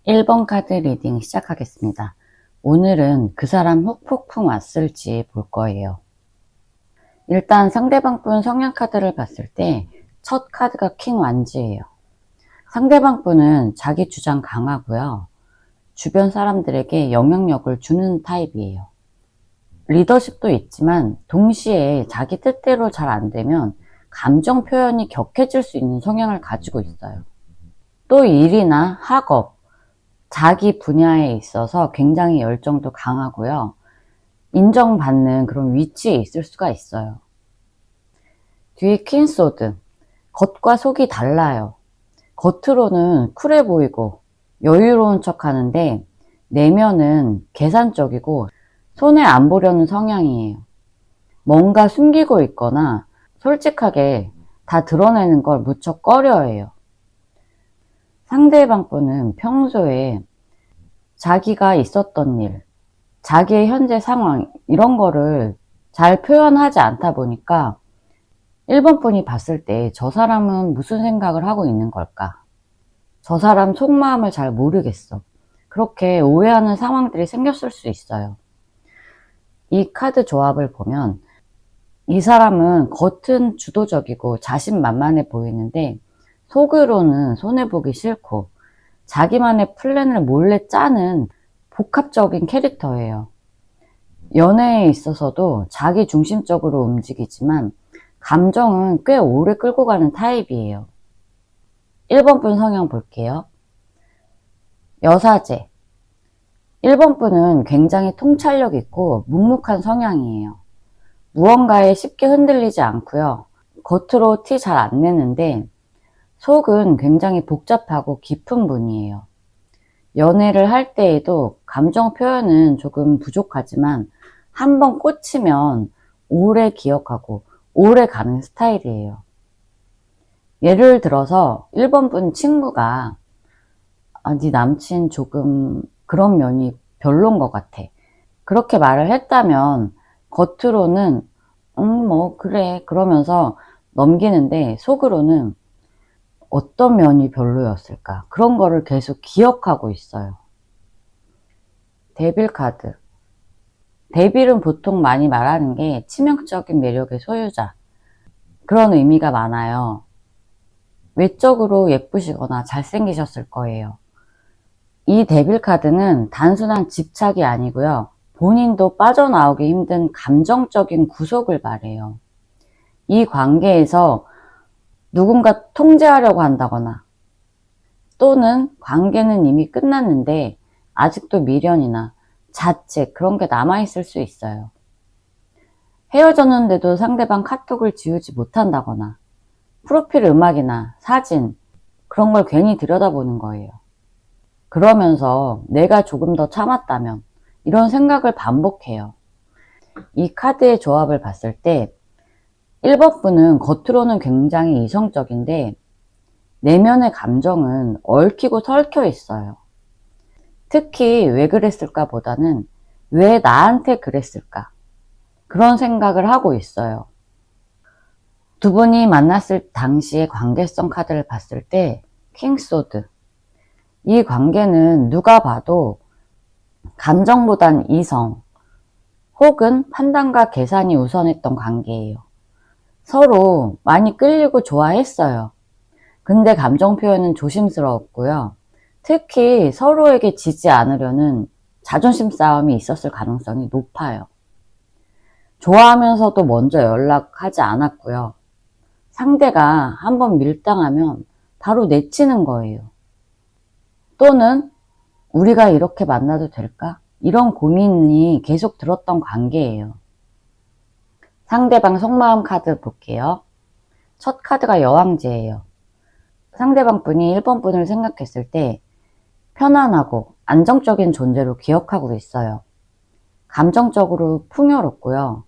1번 카드 리딩 시작하겠습니다. 오늘은 그 사람 혹폭풍 왔을지 볼 거예요. 일단 상대방 분 성향 카드를 봤을 때 첫 카드가 킹 완지예요. 상대방 분은 자기 주장 강하고요. 주변 사람들에게 영향력을 주는 타입이에요. 리더십도 있지만 동시에 자기 뜻대로 잘 안 되면 감정 표현이 격해질 수 있는 성향을 가지고 있어요. 또 일이나 학업, 자기 분야에 있어서 굉장히 열정도 강하고요. 인정받는 그런 위치에 있을 수가 있어요. 뒤에 퀸소드. 겉과 속이 달라요. 겉으로는 쿨해 보이고 여유로운 척 하는데 내면은 계산적이고 손해 안 보려는 성향이에요. 뭔가 숨기고 있거나 솔직하게 다 드러내는 걸 무척 꺼려해요. 상대방 분은 평소에 자기가 있었던 일, 자기의 현재 상황 이런 거를 잘 표현하지 않다 보니까 1번 분이 봤을 때 저 사람은 무슨 생각을 하고 있는 걸까? 저 사람 속마음을 잘 모르겠어. 그렇게 오해하는 상황들이 생겼을 수 있어요. 이 카드 조합을 보면 이 사람은 겉은 주도적이고 자신만만해 보이는데 속으로는 손해보기 싫고 자기만의 플랜을 몰래 짜는 복합적인 캐릭터예요. 연애에 있어서도 자기 중심적으로 움직이지만 감정은 꽤 오래 끌고 가는 타입이에요. 1번 분 성향 볼게요. 여사제. 1번 분은 굉장히 통찰력 있고 묵묵한 성향이에요. 무언가에 쉽게 흔들리지 않고요. 겉으로 티 잘 안 내는데 속은 굉장히 복잡하고 깊은 분이에요. 연애를 할 때에도 감정 표현은 조금 부족하지만 한번 꽂히면 오래 기억하고 오래 가는 스타일이에요. 예를 들어서 1번 분 친구가 네 남친 조금 그런 면이 별론 것 같아. 그렇게 말을 했다면 겉으로는 뭐 그래 그러면서 넘기는데 속으로는 어떤 면이 별로였을까? 그런 거를 계속 기억하고 있어요. 데빌 카드. 데빌은 보통 많이 말하는 게 치명적인 매력의 소유자. 그런 의미가 많아요. 외적으로 예쁘시거나 잘생기셨을 거예요. 이 데빌 카드는 단순한 집착이 아니고요. 본인도 빠져나오기 힘든 감정적인 구속을 말해요. 이 관계에서 누군가 통제하려고 한다거나 또는 관계는 이미 끝났는데 아직도 미련이나 자책 그런 게 남아있을 수 있어요. 헤어졌는데도 상대방 카톡을 지우지 못한다거나 프로필 음악이나 사진 그런 걸 괜히 들여다보는 거예요. 그러면서 내가 조금 더 참았다면 이런 생각을 반복해요. 이 카드의 조합을 봤을 때 1번 분은 겉으로는 굉장히 이성적인데 내면의 감정은 얽히고 설켜 있어요. 특히 왜 그랬을까 보다는 왜 나한테 그랬을까 그런 생각을 하고 있어요. 두 분이 만났을 당시의 관계성 카드를 봤을 때 킹소드. 이 관계는 누가 봐도 감정보단 이성 혹은 판단과 계산이 우선했던 관계예요. 서로 많이 끌리고 좋아했어요. 근데 감정 표현은 조심스러웠고요. 특히 서로에게 지지 않으려는 자존심 싸움이 있었을 가능성이 높아요. 좋아하면서도 먼저 연락하지 않았고요. 상대가 한번 밀당하면 바로 내치는 거예요. 또는 우리가 이렇게 만나도 될까? 이런 고민이 계속 들었던 관계예요. 상대방 속마음 카드 볼게요. 첫 카드가 여왕제예요. 상대방 분이 1번 분을 생각했을 때 편안하고 안정적인 존재로 기억하고 있어요. 감정적으로 풍요롭고요.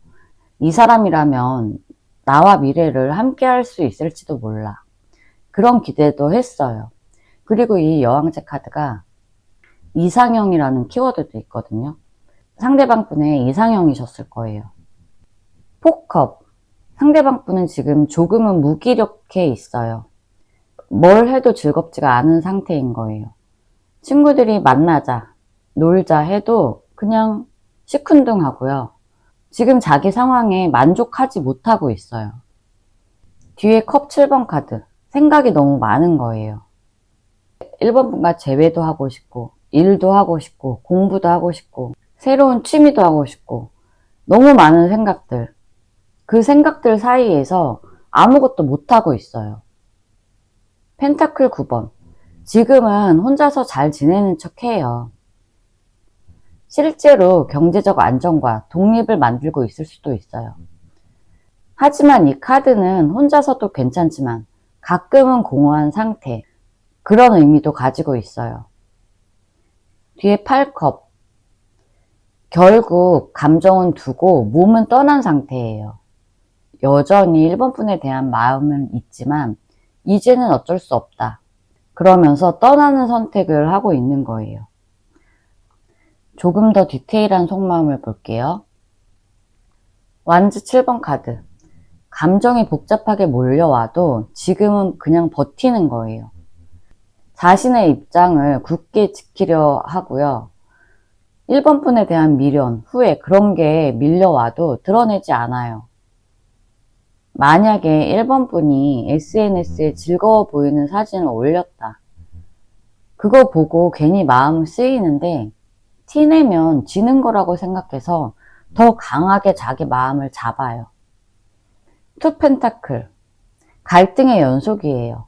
이 사람이라면 나와 미래를 함께 할 수 있을지도 몰라. 그런 기대도 했어요. 그리고 이 여왕제 카드가 이상형이라는 키워드도 있거든요. 상대방 분의 이상형이셨을 거예요. 폭컵. 상대방 분은 지금 조금은 무기력해 있어요. 뭘 해도 즐겁지가 않은 상태인 거예요. 친구들이 만나자, 놀자 해도 그냥 시큰둥하고요. 지금 자기 상황에 만족하지 못하고 있어요. 뒤에 컵 7번 카드. 생각이 너무 많은 거예요. 1번 분과 재회도 하고 싶고, 일도 하고 싶고, 공부도 하고 싶고, 새로운 취미도 하고 싶고, 너무 많은 생각들. 그 생각들 사이에서 아무것도 못하고 있어요. 펜타클 9번. 지금은 혼자서 잘 지내는 척 해요. 실제로 경제적 안정과 독립을 만들고 있을 수도 있어요. 하지만 이 카드는 혼자서도 괜찮지만 가끔은 공허한 상태, 그런 의미도 가지고 있어요. 뒤에 8컵. 결국 감정은 두고 몸은 떠난 상태예요. 여전히 1번 분에 대한 마음은 있지만 이제는 어쩔 수 없다. 그러면서 떠나는 선택을 하고 있는 거예요. 조금 더 디테일한 속마음을 볼게요. 완즈 7번 카드. 감정이 복잡하게 몰려와도 지금은 그냥 버티는 거예요. 자신의 입장을 굳게 지키려 하고요. 1번 분에 대한 미련, 후회 그런 게 밀려와도 드러내지 않아요. 만약에 1번 분이 SNS에 즐거워 보이는 사진을 올렸다. 그거 보고 괜히 마음은 쓰이는데 티내면 지는 거라고 생각해서 더 강하게 자기 마음을 잡아요. 투 펜타클. 갈등의 연속이에요.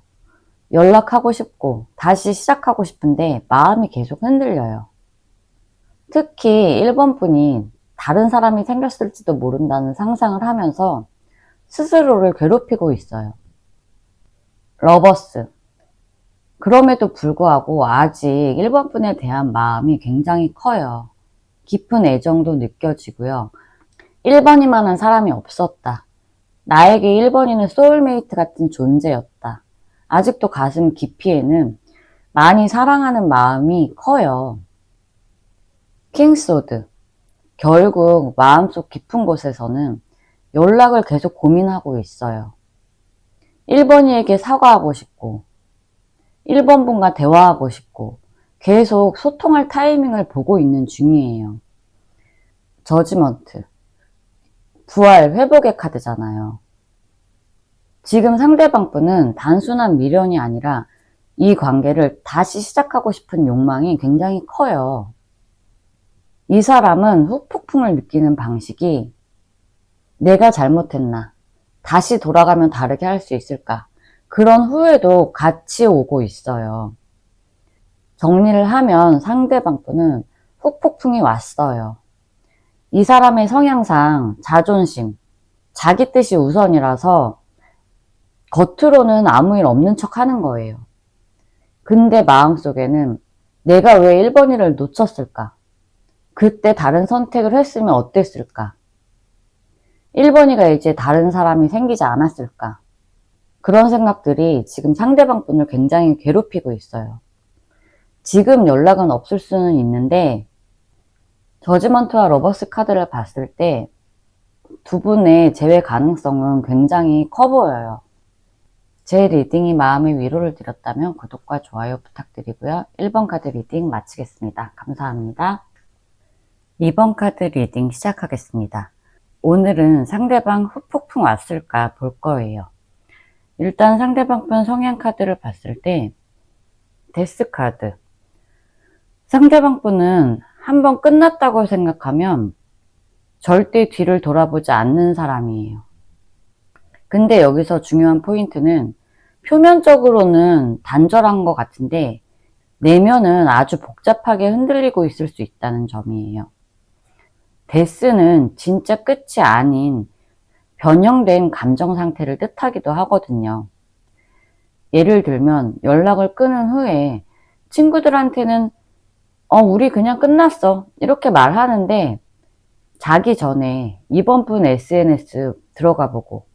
연락하고 싶고 다시 시작하고 싶은데 마음이 계속 흔들려요. 특히 1번 분이 다른 사람이 생겼을지도 모른다는 상상을 하면서 스스로를 괴롭히고 있어요. 러버스. 그럼에도 불구하고 아직 1번 분에 대한 마음이 굉장히 커요. 깊은 애정도 느껴지고요. 1번이만한 사람이 없었다. 나에게 1번이는 소울메이트 같은 존재였다. 아직도 가슴 깊이에는 많이 사랑하는 마음이 커요. 킹소드. 결국 마음속 깊은 곳에서는 연락을 계속 고민하고 있어요. 1번이에게 사과하고 싶고 1번 분과 대화하고 싶고 계속 소통할 타이밍을 보고 있는 중이에요. 저지먼트. 부활, 회복의 카드잖아요. 지금 상대방 분은 단순한 미련이 아니라 이 관계를 다시 시작하고 싶은 욕망이 굉장히 커요. 이 사람은 후폭풍을 느끼는 방식이 내가 잘못했나? 다시 돌아가면 다르게 할 수 있을까? 그런 후회도 같이 오고 있어요. 정리를 하면 상대방 분은 후폭풍이 왔어요. 이 사람의 성향상 자존심, 자기 뜻이 우선이라서 겉으로는 아무 일 없는 척 하는 거예요. 근데 마음속에는 내가 왜 1번이를 놓쳤을까? 그때 다른 선택을 했으면 어땠을까? 1번이가 이제 다른 사람이 생기지 않았을까? 그런 생각들이 지금 상대방 분을 굉장히 괴롭히고 있어요. 지금 연락은 없을 수는 있는데 저지먼트와 러버스 카드를 봤을 때 두 분의 재회 가능성은 굉장히 커 보여요. 제 리딩이 마음의 위로를 드렸다면 구독과 좋아요 부탁드리고요. 1번 카드 리딩 마치겠습니다. 감사합니다. 2번 카드 리딩 시작하겠습니다. 오늘은 상대방 후폭풍 왔을까 볼 거예요. 일단 상대방 편 성향 카드를 봤을 때 데스 카드. 상대방 분은 한번 끝났다고 생각하면 절대 뒤를 돌아보지 않는 사람이에요. 근데 여기서 중요한 포인트는 표면적으로는 단절한 것 같은데 내면은 아주 복잡하게 흔들리고 있을 수 있다는 점이에요. 데스는 진짜 끝이 아닌 변형된 감정 상태를 뜻하기도 하거든요. 예를 들면 연락을 끊은 후에 친구들한테는 우리 그냥 끝났어 이렇게 말하는데 자기 전에 이번 분 SNS 들어가 보고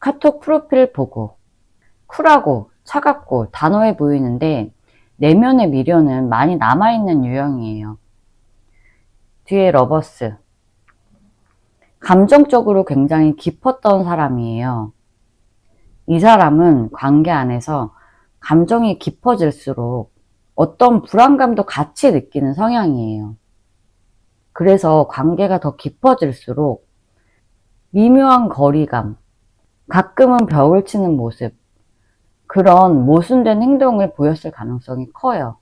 카톡 프로필 보고 쿨하고 차갑고 단호해 보이는데 내면의 미련은 많이 남아있는 유형이에요. 뒤에 러버스. 감정적으로 굉장히 깊었던 사람이에요. 이 사람은 관계 안에서 감정이 깊어질수록 어떤 불안감도 같이 느끼는 성향이에요. 그래서 관계가 더 깊어질수록 미묘한 거리감, 가끔은 벽을 치는 모습, 그런 모순된 행동을 보였을 가능성이 커요.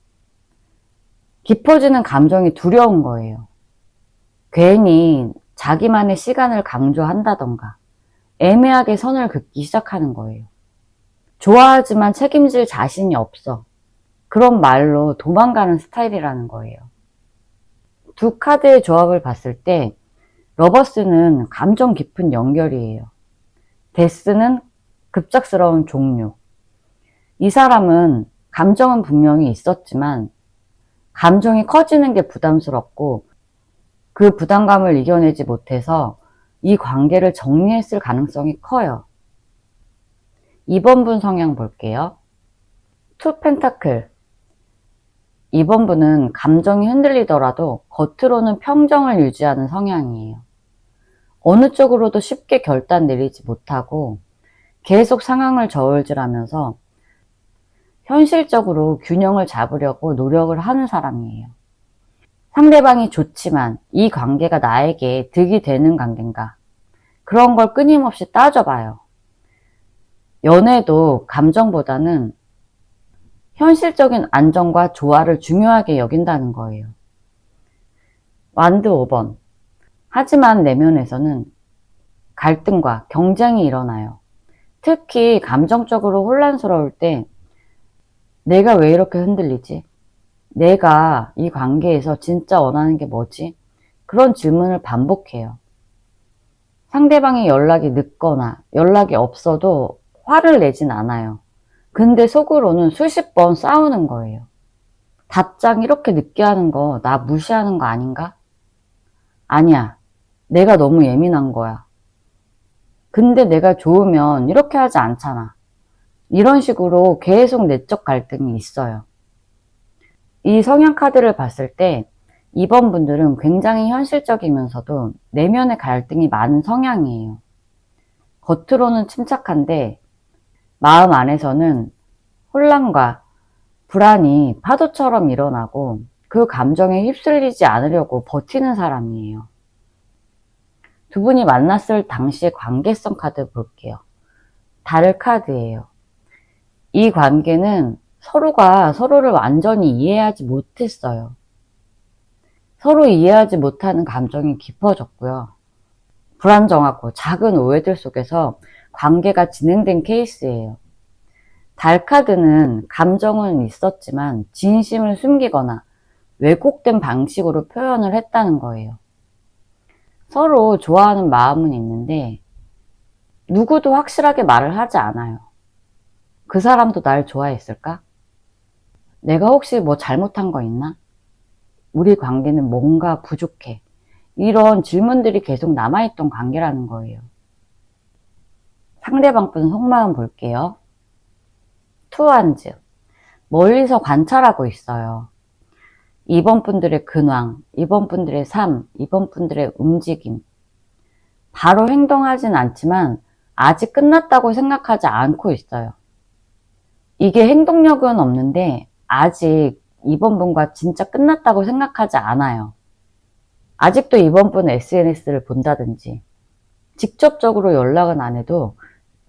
깊어지는 감정이 두려운 거예요. 괜히 자기만의 시간을 강조한다던가 애매하게 선을 긋기 시작하는 거예요. 좋아하지만 책임질 자신이 없어. 그런 말로 도망가는 스타일이라는 거예요. 두 카드의 조합을 봤을 때 러버스는 감정 깊은 연결이에요. 데스는 급작스러운 종료. 이 사람은 감정은 분명히 있었지만 감정이 커지는 게 부담스럽고 그 부담감을 이겨내지 못해서 이 관계를 정리했을 가능성이 커요. 2번 분 성향 볼게요. 투 펜타클. 2번 분은 감정이 흔들리더라도 겉으로는 평정을 유지하는 성향이에요. 어느 쪽으로도 쉽게 결단 내리지 못하고 계속 상황을 저울질하면서 현실적으로 균형을 잡으려고 노력을 하는 사람이에요. 상대방이 좋지만 이 관계가 나에게 득이 되는 관계인가? 그런 걸 끊임없이 따져봐요. 연애도 감정보다는 현실적인 안정과 조화를 중요하게 여긴다는 거예요. 완드 5번. 하지만 내면에서는 갈등과 경쟁이 일어나요. 특히 감정적으로 혼란스러울 때 내가 왜 이렇게 흔들리지? 내가 이 관계에서 진짜 원하는 게 뭐지? 그런 질문을 반복해요. 상대방이 연락이 늦거나 연락이 없어도 화를 내진 않아요. 근데 속으로는 수십 번 싸우는 거예요. 답장 이렇게 늦게 하는 거 나 무시하는 거 아닌가? 아니야. 내가 너무 예민한 거야. 근데 내가 좋으면 이렇게 하지 않잖아. 이런 식으로 계속 내적 갈등이 있어요. 이 성향 카드를 봤을 때 2번 분들은 굉장히 현실적이면서도 내면의 갈등이 많은 성향이에요. 겉으로는 침착한데 마음 안에서는 혼란과 불안이 파도처럼 일어나고 그 감정에 휩쓸리지 않으려고 버티는 사람이에요. 두 분이 만났을 당시의 관계성 카드 볼게요. 달 카드예요. 이 관계는 서로가 서로를 완전히 이해하지 못했어요. 서로 이해하지 못하는 감정이 깊어졌고요. 불안정하고 작은 오해들 속에서 관계가 진행된 케이스예요. 달 카드는 감정은 있었지만 진심을 숨기거나 왜곡된 방식으로 표현을 했다는 거예요. 서로 좋아하는 마음은 있는데 누구도 확실하게 말을 하지 않아요. 그 사람도 날 좋아했을까? 내가 혹시 뭐 잘못한 거 있나? 우리 관계는 뭔가 부족해. 이런 질문들이 계속 남아있던 관계라는 거예요. 상대방 분 속마음 볼게요. 투한즈. 멀리서 관찰하고 있어요. 2번 분들의 근황, 2번 분들의 삶, 2번 분들의 움직임. 바로 행동하진 않지만 아직 끝났다고 생각하지 않고 있어요. 이게 행동력은 없는데 아직 2번 분과 진짜 끝났다고 생각하지 않아요. 아직도 2번 분은 SNS를 본다든지 직접적으로 연락은 안 해도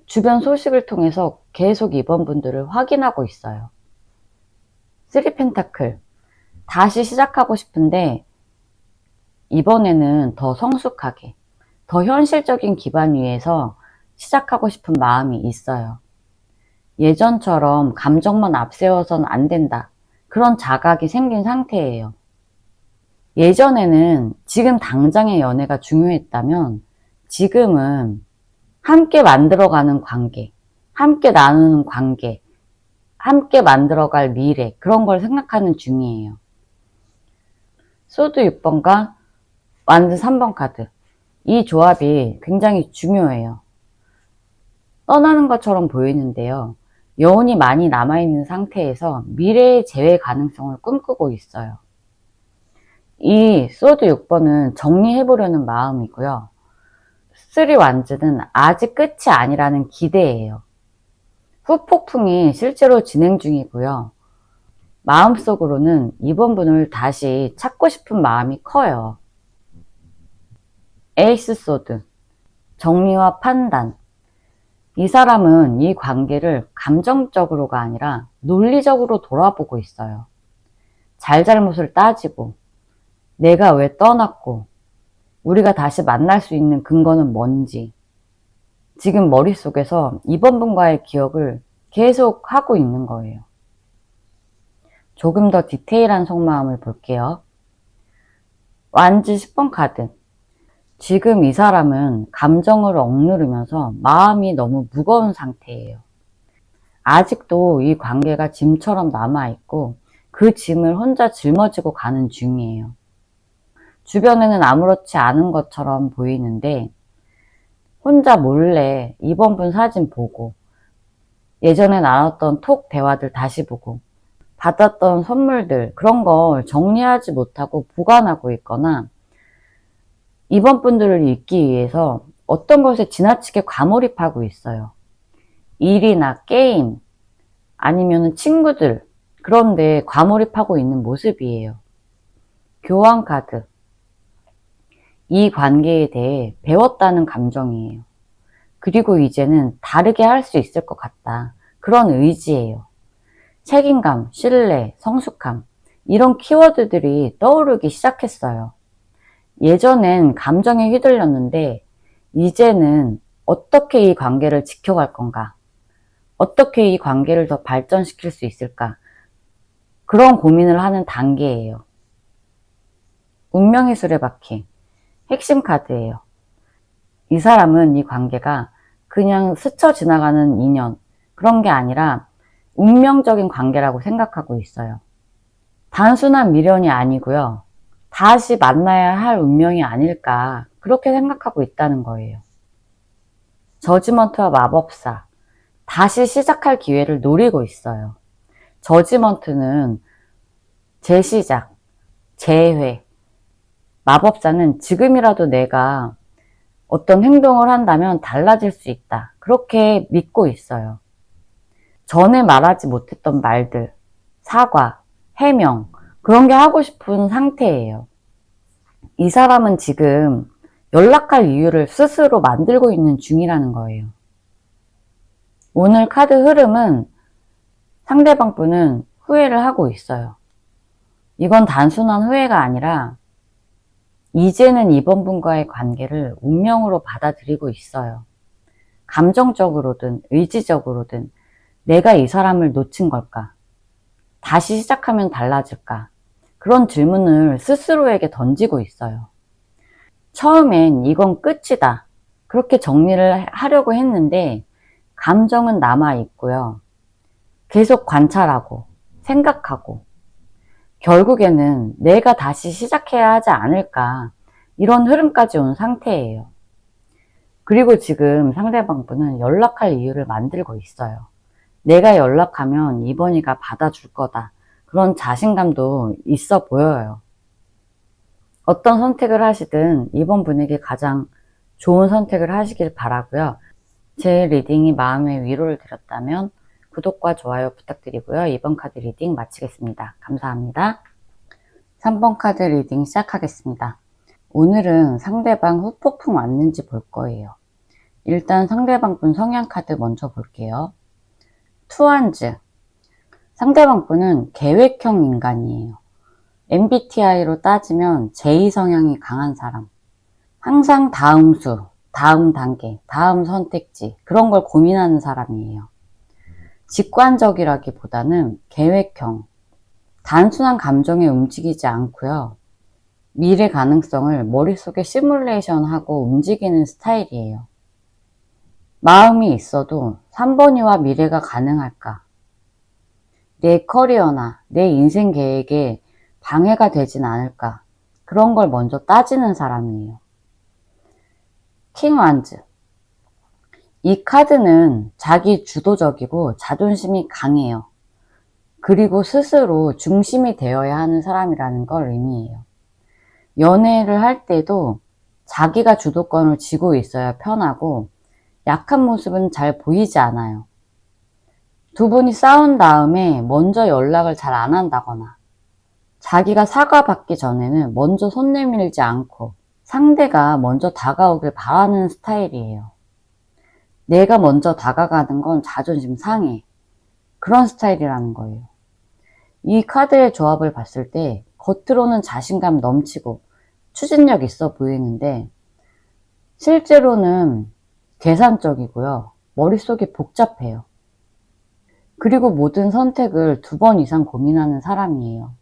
주변 소식을 통해서 계속 2번 분들을 확인하고 있어요. 3 펜타클. 다시 시작하고 싶은데 이번에는 더 성숙하게, 더 현실적인 기반 위에서 시작하고 싶은 마음이 있어요. 예전처럼 감정만 앞세워서는 안 된다. 그런 자각이 생긴 상태예요. 예전에는 지금 당장의 연애가 중요했다면 지금은 함께 만들어가는 관계, 함께 나누는 관계, 함께 만들어갈 미래, 그런 걸 생각하는 중이에요. 소드 6번과 완드 3번 카드. 이 조합이 굉장히 중요해요. 떠나는 것처럼 보이는데요. 여운이 많이 남아있는 상태에서 미래의 재회 가능성을 꿈꾸고 있어요. 이 소드 6번은 정리해보려는 마음이고요. 3 완즈는 아직 끝이 아니라는 기대예요. 후폭풍이 실제로 진행 중이고요. 마음속으로는 이번 분을 다시 찾고 싶은 마음이 커요. 에이스 소드, 정리와 판단. 이 사람은 이 관계를 감정적으로가 아니라 논리적으로 돌아보고 있어요. 잘잘못을 따지고, 내가 왜 떠났고, 우리가 다시 만날 수 있는 근거는 뭔지, 지금 머릿속에서 이번 분과의 기억을 계속 하고 있는 거예요. 조금 더 디테일한 속마음을 볼게요. 완지 10번 카드. 지금 이 사람은 감정을 억누르면서 마음이 너무 무거운 상태예요. 아직도 이 관계가 짐처럼 남아있고 그 짐을 혼자 짊어지고 가는 중이에요. 주변에는 아무렇지 않은 것처럼 보이는데 혼자 몰래 이번 분 사진 보고 예전에 나눴던 톡 대화들 다시 보고 받았던 선물들 그런 걸 정리하지 못하고 보관하고 있거나 이번 분들을 잊기 위해서 어떤 것에 지나치게 과몰입하고 있어요. 일이나 게임 아니면 친구들 그런데 과몰입하고 있는 모습이에요. 교환 카드. 이 관계에 대해 배웠다는 감정이에요. 그리고 이제는 다르게 할 수 있을 것 같다. 그런 의지예요. 책임감, 신뢰, 성숙함 이런 키워드들이 떠오르기 시작했어요. 예전엔 감정에 휘둘렸는데 이제는 어떻게 이 관계를 지켜갈 건가? 어떻게 이 관계를 더 발전시킬 수 있을까? 그런 고민을 하는 단계예요. 운명의 수레바퀴. 핵심 카드예요. 이 사람은 이 관계가 그냥 스쳐 지나가는 인연, 그런 게 아니라 운명적인 관계라고 생각하고 있어요. 단순한 미련이 아니고요. 다시 만나야 할 운명이 아닐까 그렇게 생각하고 있다는 거예요. 저지먼트와 마법사. 다시 시작할 기회를 노리고 있어요. 저지먼트는 재시작, 재회. 마법사는 지금이라도 내가 어떤 행동을 한다면 달라질 수 있다. 그렇게 믿고 있어요. 전에 말하지 못했던 말들, 사과, 해명, 그런 게 하고 싶은 상태예요. 이 사람은 지금 연락할 이유를 스스로 만들고 있는 중이라는 거예요. 오늘 카드 흐름은 상대방 분은 후회를 하고 있어요. 이건 단순한 후회가 아니라 이제는 이번 분과의 관계를 운명으로 받아들이고 있어요. 감정적으로든 의지적으로든 내가 이 사람을 놓친 걸까? 다시 시작하면 달라질까? 그런 질문을 스스로에게 던지고 있어요. 처음엔 이건 끝이다. 그렇게 정리를 하려고 했는데 감정은 남아있고요. 계속 관찰하고 생각하고 결국에는 내가 다시 시작해야 하지 않을까 이런 흐름까지 온 상태예요. 그리고 지금 상대방 분은 연락할 이유를 만들고 있어요. 내가 연락하면 이번이가 받아줄 거다. 그런 자신감도 있어 보여요. 어떤 선택을 하시든 이번 분에게 가장 좋은 선택을 하시길 바라고요. 제 리딩이 마음의 위로를 드렸다면 구독과 좋아요 부탁드리고요. 이번 카드 리딩 마치겠습니다. 감사합니다. 3번 카드 리딩 시작하겠습니다. 오늘은 상대방 후폭풍 왔는지 볼 거예요. 일단 상대방 분 성향 카드 먼저 볼게요. 투한즈. 상대방 분은 계획형 인간이에요. MBTI로 따지면 J 성향이 강한 사람. 항상 다음 수, 다음 단계, 다음 선택지 그런 걸 고민하는 사람이에요. 직관적이라기보다는 계획형, 단순한 감정에 움직이지 않고요. 미래 가능성을 머릿속에 시뮬레이션하고 움직이는 스타일이에요. 마음이 있어도 3번이와 미래가 가능할까? 내 커리어나 내 인생 계획에 방해가 되진 않을까? 그런 걸 먼저 따지는 사람이에요. 킹 완즈. 이 카드는 자기 주도적이고 자존심이 강해요. 그리고 스스로 중심이 되어야 하는 사람이라는 걸 의미해요. 연애를 할 때도 자기가 주도권을 쥐고 있어야 편하고 약한 모습은 잘 보이지 않아요. 두 분이 싸운 다음에 먼저 연락을 잘 안 한다거나 자기가 사과받기 전에는 먼저 손 내밀지 않고 상대가 먼저 다가오길 바라는 스타일이에요. 내가 먼저 다가가는 건 자존심 상해. 그런 스타일이라는 거예요. 이 카드의 조합을 봤을 때 겉으로는 자신감 넘치고 추진력 있어 보이는데 실제로는 계산적이고요. 머릿속이 복잡해요. 그리고 모든 선택을 2번 이상 고민하는 사람이에요.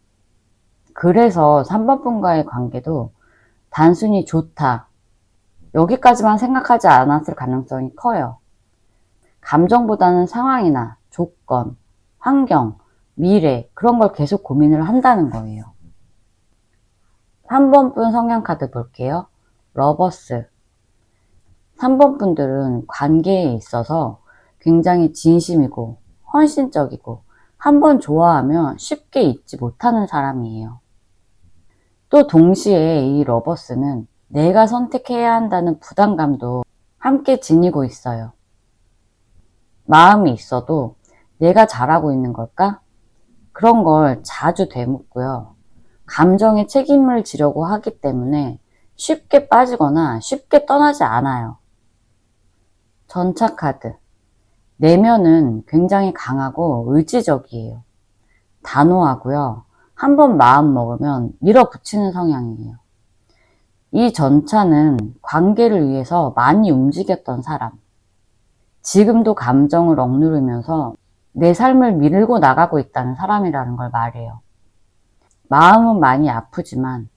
그래서 3번 분과의 관계도 단순히 좋다, 여기까지만 생각하지 않았을 가능성이 커요. 감정보다는 상황이나 조건, 환경, 미래 그런 걸 계속 고민을 한다는 거예요. 3번 분 성향 카드 볼게요. 러버스. 3번 분들은 관계에 있어서 굉장히 진심이고 헌신적이고 한번 좋아하면 쉽게 잊지 못하는 사람이에요. 또 동시에 이 러버스는 내가 선택해야 한다는 부담감도 함께 지니고 있어요. 마음이 있어도 내가 잘하고 있는 걸까? 그런 걸 자주 되묻고요. 감정에 책임을 지려고 하기 때문에 쉽게 빠지거나 쉽게 떠나지 않아요. 전차 카드. 내면은 굉장히 강하고 의지적이에요. 단호하고요. 한번 마음 먹으면 밀어붙이는 성향이에요. 이 전차는 관계를 위해서 많이 움직였던 사람. 지금도 감정을 억누르면서 내 삶을 밀고 나가고 있다는 사람이라는 걸 말해요. 마음은 많이 아프지만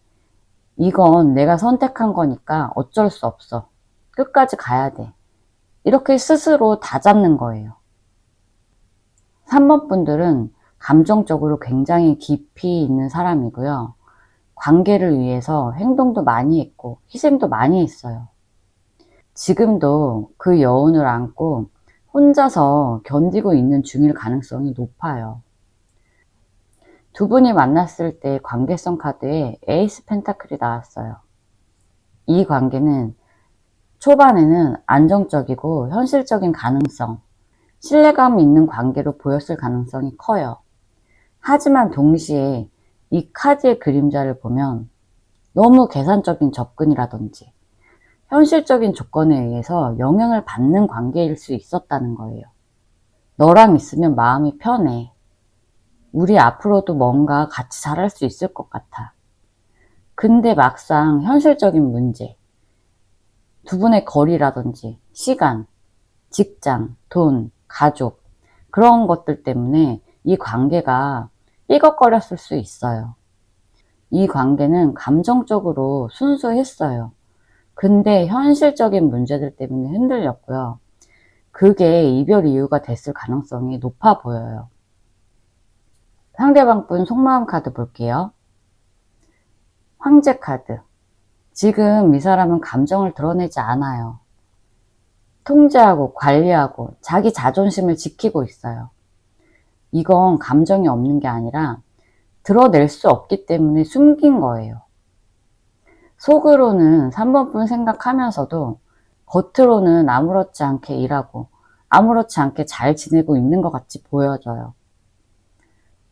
이건 내가 선택한 거니까 어쩔 수 없어. 끝까지 가야 돼. 이렇게 스스로 다잡는 거예요. 3번 분들은 감정적으로 굉장히 깊이 있는 사람이고요. 관계를 위해서 행동도 많이 했고 희생도 많이 했어요. 지금도 그 여운을 안고 혼자서 견디고 있는 중일 가능성이 높아요. 두 분이 만났을 때 관계성 카드에 에이스 펜타클이 나왔어요. 이 관계는 초반에는 안정적이고 현실적인 가능성, 신뢰감 있는 관계로 보였을 가능성이 커요. 하지만 동시에 이 카드의 그림자를 보면 너무 계산적인 접근이라든지 현실적인 조건에 의해서 영향을 받는 관계일 수 있었다는 거예요. 너랑 있으면 마음이 편해. 우리 앞으로도 뭔가 같이 잘할 수 있을 것 같아. 근데 막상 현실적인 문제, 두 분의 거리라든지 시간, 직장, 돈, 가족 그런 것들 때문에 이 관계가 삐걱거렸을 수 있어요. 이 관계는 감정적으로 순수했어요. 근데 현실적인 문제들 때문에 흔들렸고요. 그게 이별 이유가 됐을 가능성이 높아 보여요. 상대방 분 속마음 카드 볼게요. 황제 카드. 지금 이 사람은 감정을 드러내지 않아요. 통제하고 관리하고 자기 자존심을 지키고 있어요. 이건 감정이 없는 게 아니라 드러낼 수 없기 때문에 숨긴 거예요. 속으로는 3번 분 생각하면서도 겉으로는 아무렇지 않게 일하고 아무렇지 않게 잘 지내고 있는 것 같이 보여져요.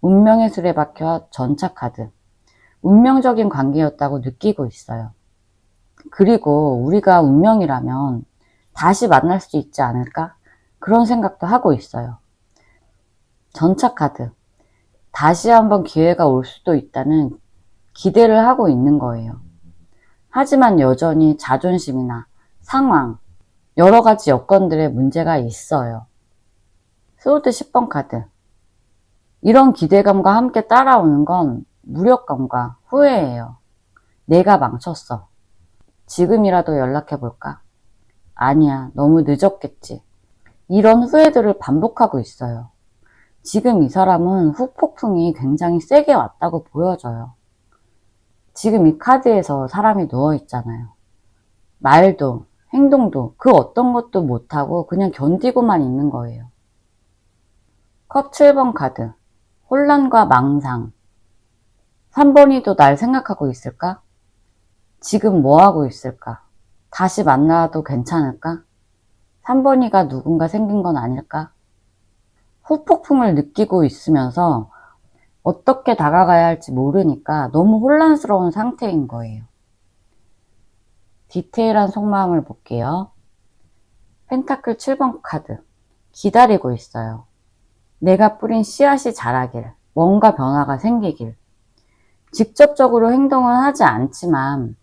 운명의 수레바퀴와 전차 카드. 운명적인 관계였다고 느끼고 있어요. 그리고 우리가 운명이라면 다시 만날 수 있지 않을까? 그런 생각도 하고 있어요. 전차 카드. 다시 한번 기회가 올 수도 있다는 기대를 하고 있는 거예요. 하지만 여전히 자존심이나 상황, 여러 가지 여건들의 문제가 있어요. 소드 10번 카드. 이런 기대감과 함께 따라오는 건 무력감과 후회예요. 내가 망쳤어. 지금이라도 연락해볼까? 아니야, 너무 늦었겠지. 이런 후회들을 반복하고 있어요. 지금 이 사람은 후폭풍이 굉장히 세게 왔다고 보여져요. 지금 이 카드에서 사람이 누워있잖아요. 말도, 행동도 그 어떤 것도 못하고 그냥 견디고만 있는 거예요. 컵 7번 카드. 혼란과 망상. 3번이도 날 생각하고 있을까? 지금 뭐 하고 있을까? 다시 만나도 괜찮을까? 3번이가 누군가 생긴 건 아닐까? 후폭풍을 느끼고 있으면서 어떻게 다가가야 할지 모르니까 너무 혼란스러운 상태인 거예요. 디테일한 속마음을 볼게요. 펜타클 7번 카드. 기다리고 있어요. 내가 뿌린 씨앗이 자라길, 뭔가 변화가 생기길. 직접적으로 행동은 하지 않지만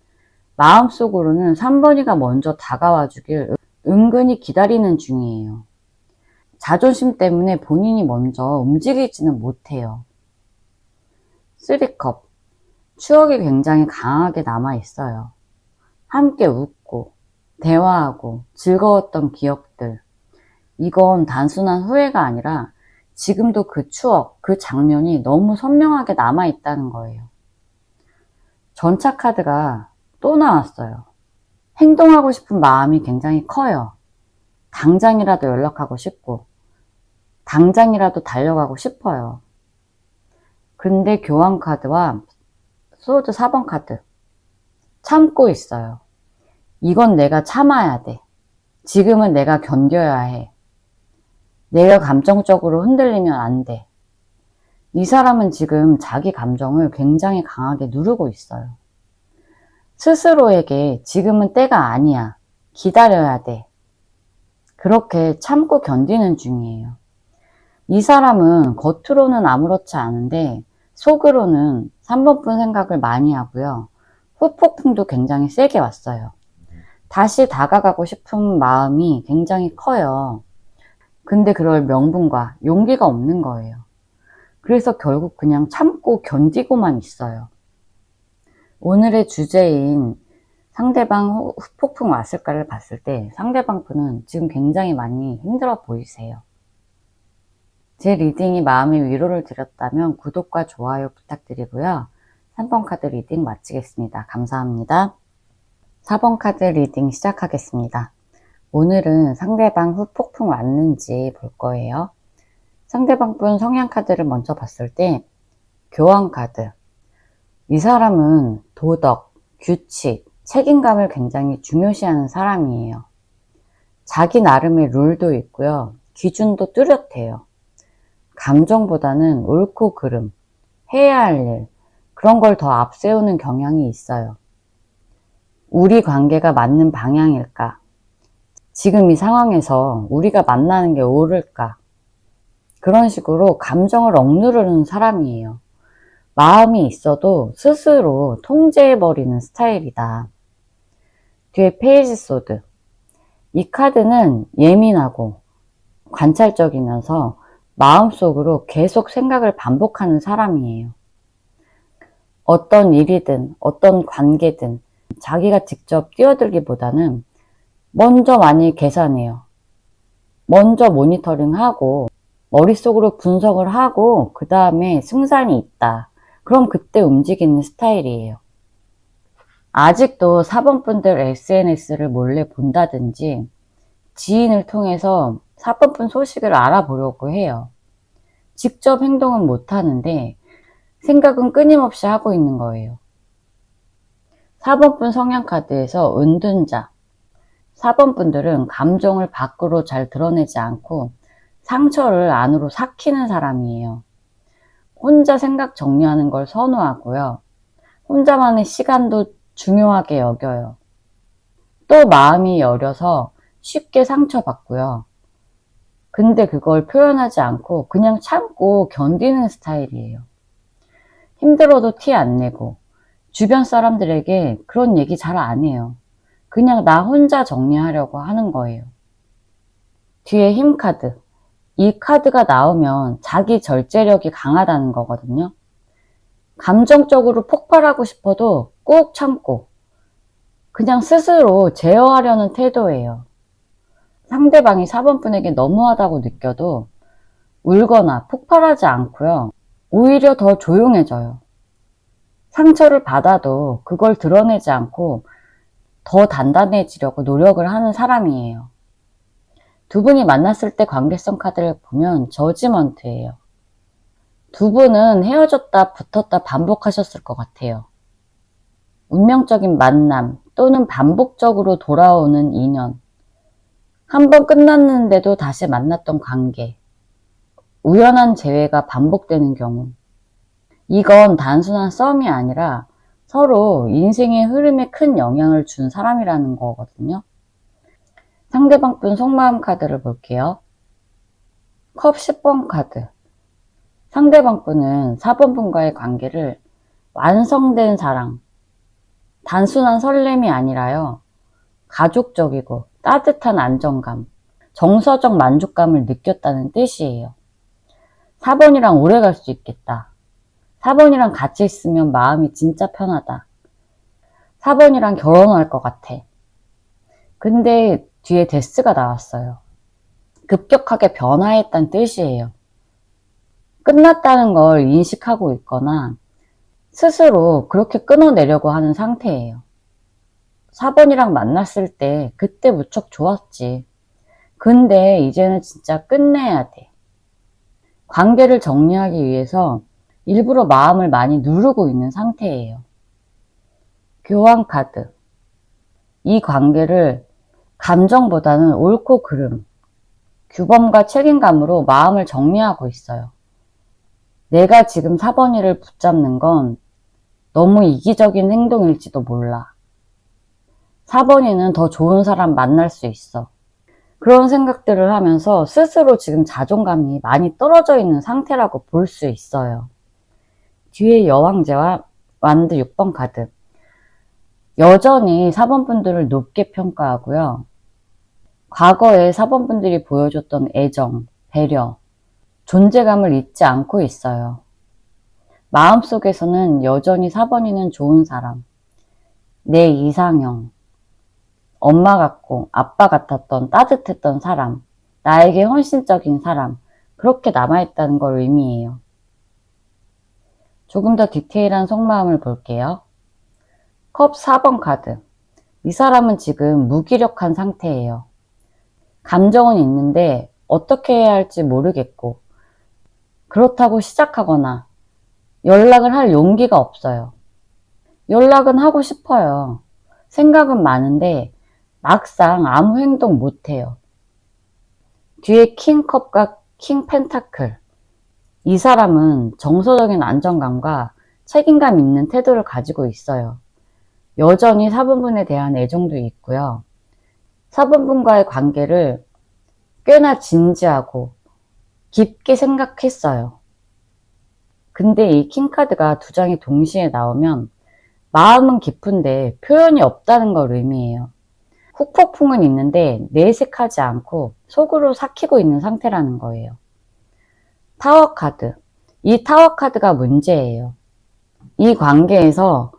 마음속으로는 3번이가 먼저 다가와 주길 은근히 기다리는 중이에요. 자존심 때문에 본인이 먼저 움직이지는 못해요. 3컵. 추억이 굉장히 강하게 남아있어요. 함께 웃고 대화하고 즐거웠던 기억들. 이건 단순한 후회가 아니라 지금도 그 추억, 그 장면이 너무 선명하게 남아있다는 거예요. 전차 카드가 또 나왔어요. 행동하고 싶은 마음이 굉장히 커요. 당장이라도 연락하고 싶고 당장이라도 달려가고 싶어요. 근데 교환 카드와 소드 4번 카드 참고 있어요. 이건 내가 참아야 돼. 지금은 내가 견뎌야 해. 내가 감정적으로 흔들리면 안 돼. 이 사람은 지금 자기 감정을 굉장히 강하게 누르고 있어요. 스스로에게 지금은 때가 아니야. 기다려야 돼. 그렇게 참고 견디는 중이에요. 이 사람은 겉으로는 아무렇지 않은데 속으로는 3번뿐 생각을 많이 하고요. 후폭풍도 굉장히 세게 왔어요. 다시 다가가고 싶은 마음이 굉장히 커요. 근데 그럴 명분과 용기가 없는 거예요. 그래서 결국 그냥 참고 견디고만 있어요. 오늘의 주제인 상대방 후폭풍 왔을까를 봤을 때 상대방 분은 지금 굉장히 많이 힘들어 보이세요. 제 리딩이 마음의 위로를 드렸다면 구독과 좋아요 부탁드리고요. 3번 카드 리딩 마치겠습니다. 감사합니다. 4번 카드 리딩 시작하겠습니다. 오늘은 상대방 후폭풍 왔는지 볼 거예요. 상대방 분 성향 카드를 먼저 봤을 때 교환 카드. 이 사람은 도덕, 규칙, 책임감을 굉장히 중요시하는 사람이에요. 자기 나름의 룰도 있고요. 기준도 뚜렷해요. 감정보다는 옳고 그름, 해야 할 일, 그런 걸 더 앞세우는 경향이 있어요. 우리 관계가 맞는 방향일까? 지금 이 상황에서 우리가 만나는 게 옳을까? 그런 식으로 감정을 억누르는 사람이에요. 마음이 있어도 스스로 통제해버리는 스타일이다. 뒤에 페이지 소드. 이 카드는 예민하고 관찰적이면서 마음속으로 계속 생각을 반복하는 사람이에요. 어떤 일이든 어떤 관계든 자기가 직접 뛰어들기보다는 먼저 많이 계산해요. 먼저 모니터링하고 머릿속으로 분석을 하고 그 다음에 승산이 있다. 그럼 그때 움직이는 스타일이에요. 아직도 4번 분들 SNS를 몰래 본다든지 지인을 통해서 4번 분 소식을 알아보려고 해요. 직접 행동은 못하는데 생각은 끊임없이 하고 있는 거예요. 4번 분 성향 카드에서 은둔자. 4번 분들은 감정을 밖으로 잘 드러내지 않고 상처를 안으로 삭히는 사람이에요. 혼자 생각 정리하는 걸 선호하고요. 혼자만의 시간도 중요하게 여겨요. 또 마음이 여려서 쉽게 상처받고요. 근데 그걸 표현하지 않고 그냥 참고 견디는 스타일이에요. 힘들어도 티 안 내고 주변 사람들에게 그런 얘기 잘 안 해요. 그냥 나 혼자 정리하려고 하는 거예요. 뒤에 힘 카드. 이 카드가 나오면 자기 절제력이 강하다는 거거든요. 감정적으로 폭발하고 싶어도 꾹 참고 그냥 스스로 제어하려는 태도예요. 상대방이 4번 분에게 너무하다고 느껴도 울거나 폭발하지 않고요. 오히려 더 조용해져요. 상처를 받아도 그걸 드러내지 않고 더 단단해지려고 노력을 하는 사람이에요. 두 분이 만났을 때 관계성 카드를 보면 저지먼트예요. 두 분은 헤어졌다 붙었다 반복하셨을 것 같아요. 운명적인 만남 또는 반복적으로 돌아오는 인연. 한 번 끝났는데도 다시 만났던 관계. 우연한 재회가 반복되는 경우. 이건 단순한 썸이 아니라 서로 인생의 흐름에 큰 영향을 준 사람이라는 거거든요. 상대방 분 속마음 카드를 볼게요. 컵 10번 카드. 상대방 분은 4번 분과의 관계를 완성된 사랑, 단순한 설렘이 아니라요, 가족적이고 따뜻한 안정감, 정서적 만족감을 느꼈다는 뜻이에요. 4번이랑 오래 갈 수 있겠다. 4번이랑 같이 있으면 마음이 진짜 편하다. 4번이랑 결혼할 것 같아. 근데 뒤에 데스가 나왔어요. 급격하게 변화했다는 뜻이에요. 끝났다는 걸 인식하고 있거나 스스로 그렇게 끊어내려고 하는 상태예요. 4번이랑 만났을 때 그때 무척 좋았지. 근데 이제는 진짜 끝내야 돼. 관계를 정리하기 위해서 일부러 마음을 많이 누르고 있는 상태예요. 교환 카드. 이 관계를 감정보다는 옳고 그름, 규범과 책임감으로 마음을 정리하고 있어요. 내가 지금 4번이를 붙잡는 건 너무 이기적인 행동일지도 몰라. 4번이는 더 좋은 사람 만날 수 있어. 그런 생각들을 하면서 스스로 지금 자존감이 많이 떨어져 있는 상태라고 볼 수 있어요. 뒤에 여왕제와 완드 6번 카드. 여전히 4번 분들을 높게 평가하고요. 과거에 4번 분들이 보여줬던 애정, 배려, 존재감을 잊지 않고 있어요. 마음속에서는 여전히 4번이는 좋은 사람, 내 이상형, 엄마 같고 아빠 같았던 따뜻했던 사람, 나에게 헌신적인 사람, 그렇게 남아있다는 걸 의미해요. 조금 더 디테일한 속마음을 볼게요. 컵 4번 카드. 이 사람은 지금 무기력한 상태예요. 감정은 있는데 어떻게 해야 할지 모르겠고, 그렇다고 시작하거나 연락을 할 용기가 없어요. 연락은 하고 싶어요. 생각은 많은데 막상 아무 행동 못해요. 뒤에 킹컵과 킹 펜타클. 이 사람은 정서적인 안정감과 책임감 있는 태도를 가지고 있어요. 여전히 4번분에 대한 애정도 있고요. 4번분과의 관계를 꽤나 진지하고 깊게 생각했어요. 근데 이 킹카드가 두 장이 동시에 나오면 마음은 깊은데 표현이 없다는 걸 의미해요. 후폭풍은 있는데 내색하지 않고 속으로 삭히고 있는 상태라는 거예요. 타워 카드. 이 타워 카드가 문제예요. 이 관계에서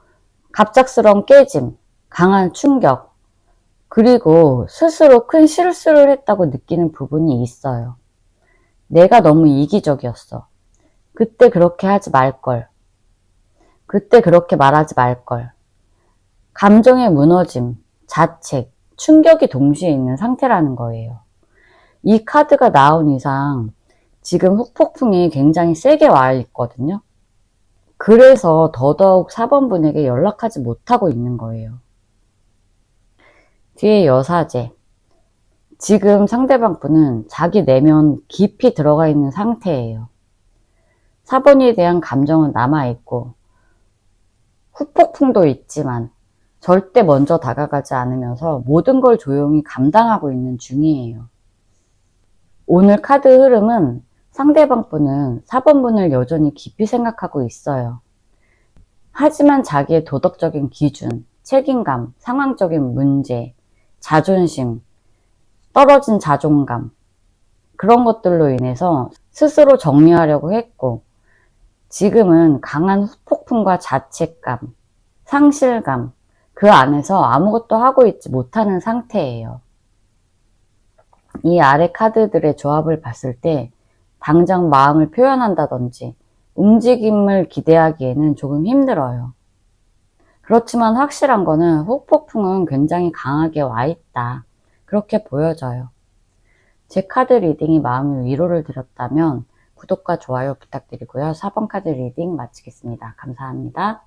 갑작스러운 깨짐, 강한 충격, 그리고 스스로 큰 실수를 했다고 느끼는 부분이 있어요. 내가 너무 이기적이었어. 그때 그렇게 하지 말걸. 그때 그렇게 말하지 말걸. 감정의 무너짐, 자책, 충격이 동시에 있는 상태라는 거예요. 이 카드가 나온 이상 지금 후폭풍이 굉장히 세게 와 있거든요. 그래서 더더욱 4번분에게 연락하지 못하고 있는 거예요. 뒤에 여사제. 지금 상대방 분은 자기 내면 깊이 들어가 있는 상태예요. 4번에 대한 감정은 남아있고 후폭풍도 있지만 절대 먼저 다가가지 않으면서 모든 걸 조용히 감당하고 있는 중이에요. 오늘 카드 흐름은 상대방 분은 4번분을 여전히 깊이 생각하고 있어요. 하지만 자기의 도덕적인 기준, 책임감, 상황적인 문제, 자존심, 떨어진 자존감, 그런 것들로 인해서 스스로 정리하려고 했고, 지금은 강한 후폭풍과 자책감, 상실감, 그 안에서 아무것도 하고 있지 못하는 상태예요. 이 아래 카드들의 조합을 봤을 때 당장 마음을 표현한다든지 움직임을 기대하기에는 조금 힘들어요. 그렇지만 확실한 거는 후폭풍은 굉장히 강하게 와 있다. 그렇게 보여져요. 제 카드 리딩이 마음의 위로를 드렸다면 구독과 좋아요 부탁드리고요. 4번 카드 리딩 마치겠습니다. 감사합니다.